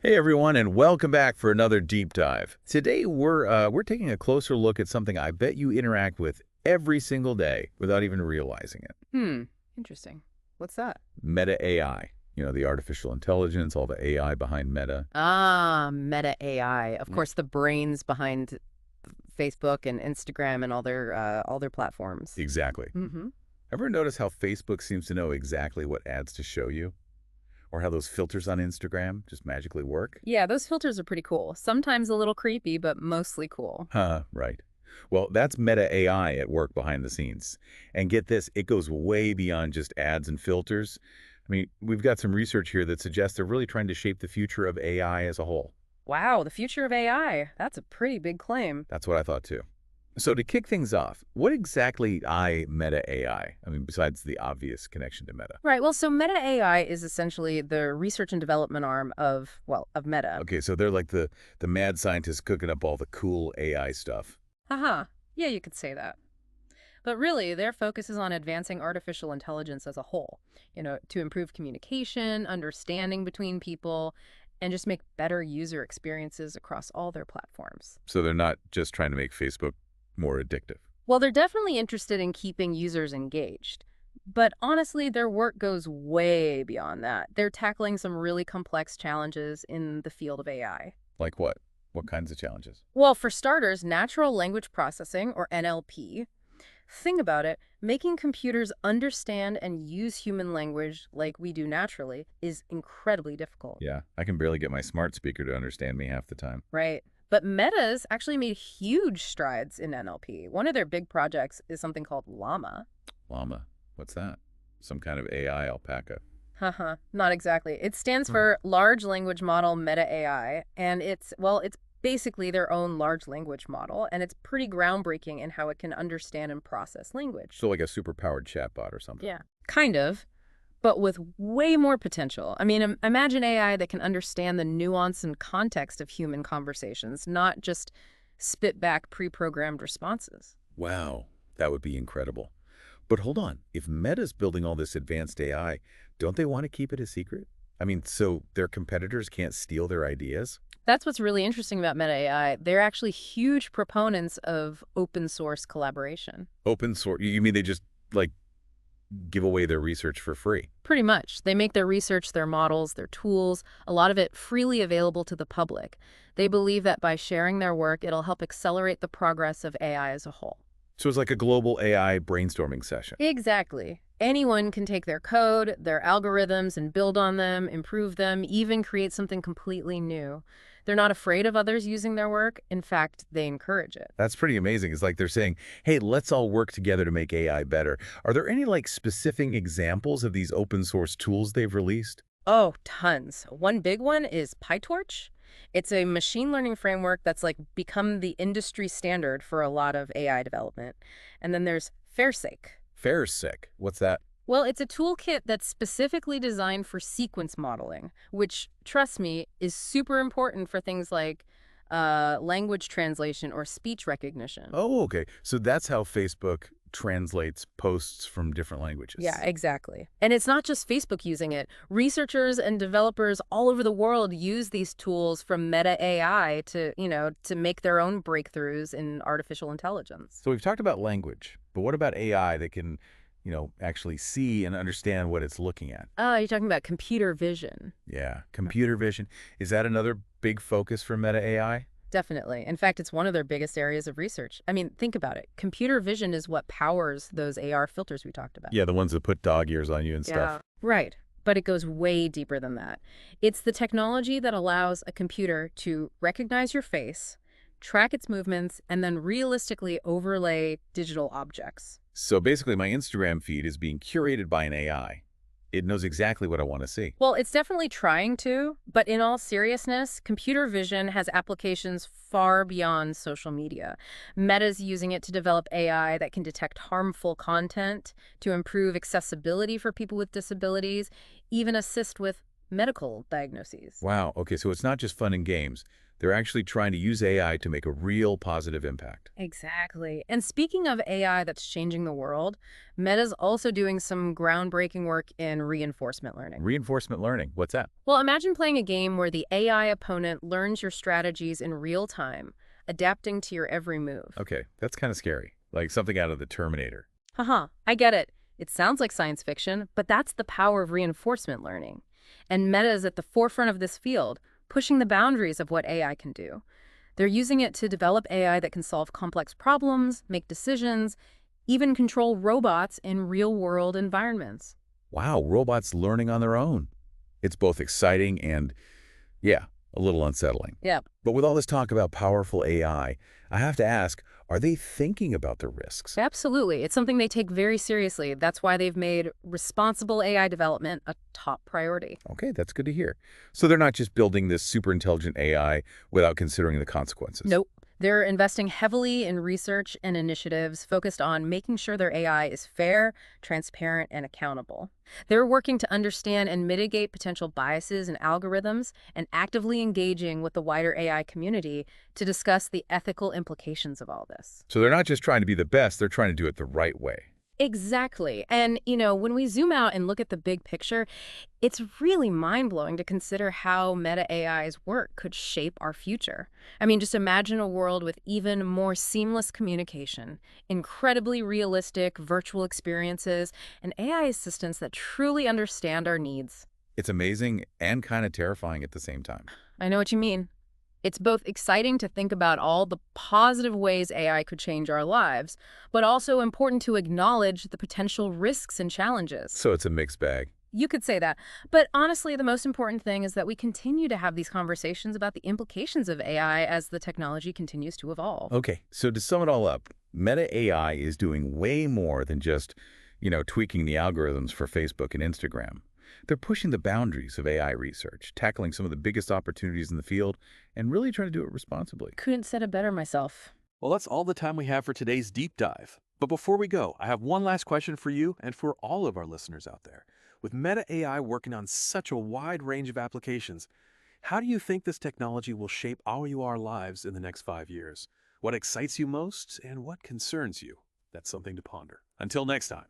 Hey everyone, and welcome back for another deep dive. Today we're taking a closer look at something I bet you interact with every single day without even realizing it. Interesting. What's that? Meta AI. You know, the artificial intelligence, all the AI behind Meta. Ah, Meta AI. Of Mm. course, the brains behind Facebook and Instagram and all their platforms. Exactly. Mm-hmm. Ever notice how Facebook seems to know exactly what ads to show you? Or how those filters on Instagram just magically work? Yeah, those filters are pretty cool. Sometimes a little creepy, but mostly cool. Huh, right. Well, that's Meta AI at work behind the scenes. And get this, it goes way beyond just ads and filters. I mean, we've got some research here that suggests they're really trying to shape the future of AI as a whole. Wow, the future of AI. That's a pretty big claim. That's what I thought too. So to kick things off, what exactly Meta AI? I mean, besides the obvious connection to Meta. Right. Well, so Meta AI is essentially the research and development arm of Meta. Okay, so they're like the mad scientists cooking up all the cool AI stuff. Haha. Yeah, you could say that. But really, their focus is on advancing artificial intelligence as a whole, to improve communication, understanding between people, and just make better user experiences across all their platforms. So they're not just trying to make Facebook more addictive. Well, they're definitely interested in keeping users engaged. But honestly, their work goes way beyond that. They're tackling some really complex challenges in the field of AI. Like what? What kinds of challenges? Well, for starters, natural language processing, or NLP. Think about it. Making computers understand and use human language like we do naturally is incredibly difficult, Yeah, I can barely get my smart speaker to understand me half the time. right? But Meta's actually made huge strides in NLP. One of their big projects is something called LLaMA. Llama, what's that? Some kind of AI alpaca. Haha, not exactly. It stands Hmm. for Large Language Model Meta AI, and it's basically their own large language model, and it's pretty groundbreaking in how it can understand and process language. So like a superpowered chatbot or something. Yeah. Kind of, but with way more potential. I mean, imagine AI that can understand the nuance and context of human conversations, not just spit back pre-programmed responses. Wow, that would be incredible. But hold on, if Meta's building all this advanced AI, don't they want to keep it a secret? I mean, so their competitors can't steal their ideas? That's what's really interesting about Meta AI. They're actually huge proponents of open source collaboration. Open source, you mean they just, like, give away their research for free? Pretty much. They make their research, their models, their tools, a lot of it freely available to the public. They believe that by sharing their work, it'll help accelerate the progress of AI as a whole. So it's like a global AI brainstorming session. Exactly. Anyone can take their code, their algorithms, and build on them, improve them, even create something completely new. They're not afraid of others using their work. In fact, they encourage it. That's pretty amazing. It's like they're saying, hey, let's all work together to make AI better. Are there any like specific examples of these open source tools they've released? Oh, tons. One big one is PyTorch. It's a machine learning framework that's like become the industry standard for a lot of AI development. And then there's FairSake. Fair's sick. What's that? Well, it's a toolkit that's specifically designed for sequence modeling, which, trust me, is super important for things like language translation or speech recognition. Oh, okay. So that's how Facebook translates posts from different Yeah, languages. exactly. And it's not just Facebook using it. Researchers and developers all over the world use these tools from Meta AI to make their own breakthroughs in artificial intelligence. So we've talked about language, but what about AI that can, actually see and understand what it's looking at? You're talking about computer vision. Yeah, computer vision. Is that another big focus for Meta AI? Definitely. In fact, it's one of their biggest areas of research. I mean, think about it. Computer vision is what powers those AR filters we talked about. Yeah, the ones that put dog ears on you and stuff. Right. But it goes way deeper than that. It's the technology that allows a computer to recognize your face, track its movements, and then realistically overlay digital objects. So basically, my Instagram feed is being curated by an AI. It knows exactly what I want to see. Well, it's definitely trying to, but in all seriousness, computer vision has applications far beyond social media. Meta's using it to develop AI that can detect harmful content, to improve accessibility for people with disabilities, even assist with medical diagnoses. Wow, okay, so it's not just fun and games. They're actually trying to use AI to make a real positive impact. Exactly. And speaking of AI that's changing the world, Meta's also doing some groundbreaking work in reinforcement learning. Reinforcement learning, what's that? Well, imagine playing a game where the AI opponent learns your strategies in real time, adapting to your every move. Okay, that's kind of scary, like something out of the Terminator. Haha, I get it. It sounds like science fiction, but that's the power of reinforcement learning. And Meta is at the forefront of this field, pushing the boundaries of what AI can do. They're using it to develop AI that can solve complex problems, make decisions, even control robots in real-world environments. Wow, robots learning on their own. It's both exciting and, yeah, a little unsettling. Yeah, But with all this talk about powerful I have to ask, are they thinking about the risks? absolutely. It's something they take very seriously. That's why they've made responsible AI development a top priority. Okay, that's good to hear. So they're not just building this super intelligent AI without considering the consequences. Nope. They're investing heavily in research and initiatives focused on making sure their AI is fair, transparent, and accountable. They're working to understand and mitigate potential biases in algorithms and actively engaging with the wider AI community to discuss the ethical implications of all this. So they're not just trying to be the best, they're trying to do it the right way. Exactly. And, when we zoom out and look at the big picture, it's really mind-blowing to consider how Meta AI's work could shape our future. I mean, just imagine a world with even more seamless communication, incredibly realistic virtual experiences, and AI assistants that truly understand our needs. It's amazing and kind of terrifying at the same time. I know what you mean. It's both exciting to think about all the positive ways AI could change our lives, but also important to acknowledge the potential risks and challenges. So it's a mixed bag. You could say that. But honestly, the most important thing is that we continue to have these conversations about the implications of AI as the technology continues to evolve. Okay, so to sum it all up, Meta AI is doing way more than just, tweaking the algorithms for Facebook and Instagram. They're pushing the boundaries of AI research, tackling some of the biggest opportunities in the field, and really trying to do it responsibly. Couldn't said it better myself. Well, that's all the time we have for today's deep dive. But before we go, I have one last question for you and for all of our listeners out there. With Meta AI working on such a wide range of applications, how do you think this technology will shape our lives in the next 5 years? What excites you most and what concerns you? That's something to ponder. Until next time.